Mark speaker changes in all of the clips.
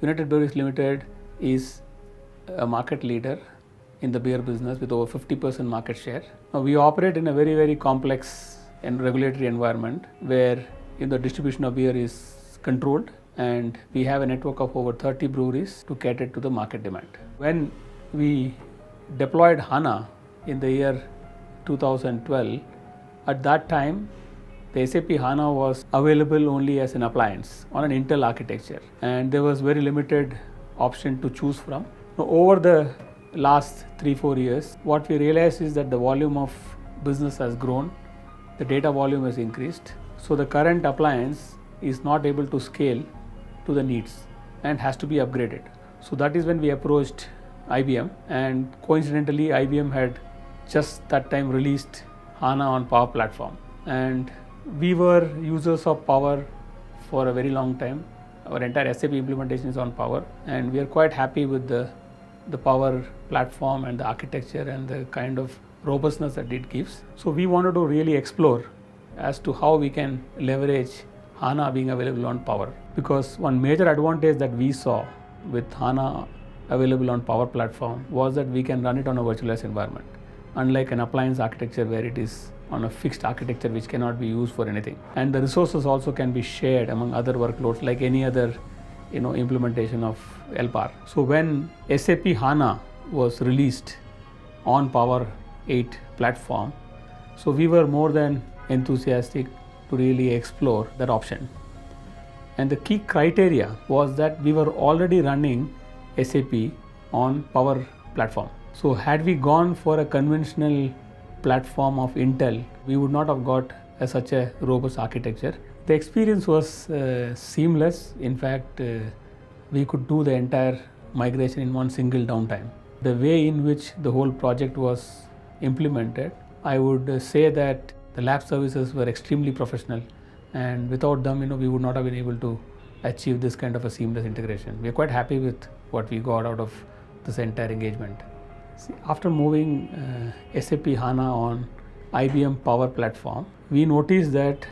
Speaker 1: United Breweries Limited is a market leader in the beer business with over 50% market share. Now, we operate in a very, very complex and regulatory environment where the distribution of beer is controlled, and we have a network of over 30 breweries to cater to the market demand. When we deployed HANA in the year 2012, at that time the SAP HANA was available only as an appliance on an Intel architecture, and there was very limited option to choose from. Now, over the last 3-4 years, what we realized is that the volume of business has grown, the data volume has increased, so the current appliance is not able to scale to the needs and has to be upgraded. So that is when we approached IBM, and coincidentally IBM had just that time released HANA on Powerplatform, and we were users of Power for a very long time. Our entire SAP implementation is on Power, and we are quite happy with the Power platform and the architecture and the kind of robustness that it gives. So we wanted to really explore as to how we can leverage HANA being available on Power, because one major advantage that we saw with HANA available on Power platform was that we can run it on a virtualized environment, unlike an appliance architecture where it is on a fixed architecture which cannot be used for anything. And the resources also can be shared among other workloads like any other implementation of LPAR. So when SAP HANA was released on Power 8 platform, so we were more than enthusiastic to really explore that option. And the key criteria was that we were already running SAP on Power platform. So had we gone for a conventional platform of Intel, we would not have got such a robust architecture. The experience was seamless. In fact, we could do the entire migration in one single downtime. The way in which the whole project was implemented, I would say that the lab services were extremely professional, and without them, we would not have been able to achieve this kind of a seamless integration. We are quite happy with what we got out of this entire engagement. See, after moving SAP HANA on IBM Power Platform, we noticed that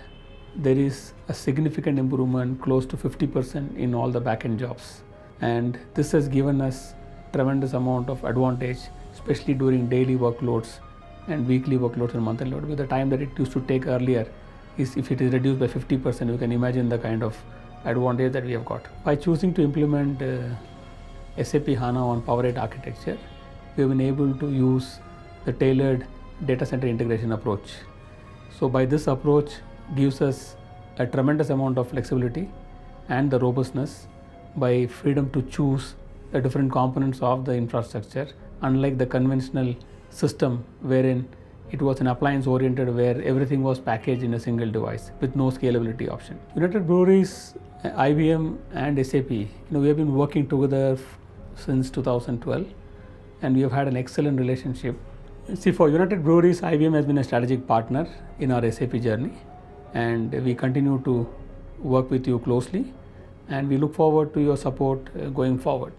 Speaker 1: there is a significant improvement, close to 50% in all the backend jobs. And this has given us tremendous amount of advantage, especially during daily workloads and weekly workloads and monthly load. With the time that it used to take earlier, if it is reduced by 50%, you can imagine the kind of advantage that we have got. By choosing to implement SAP HANA on Power 8 architecture, we have been able to use the tailored data center integration approach. So by this approach gives us a tremendous amount of flexibility and the robustness by freedom to choose the different components of the infrastructure, unlike the conventional system wherein it was an appliance oriented where everything was packaged in a single device with no scalability option. United Breweries, IBM and SAP, we have been working together since 2012, and we have had an excellent relationship. See, for United Breweries, IBM has been a strategic partner in our SAP journey, and we continue to work with you closely, and we look forward to your support going forward.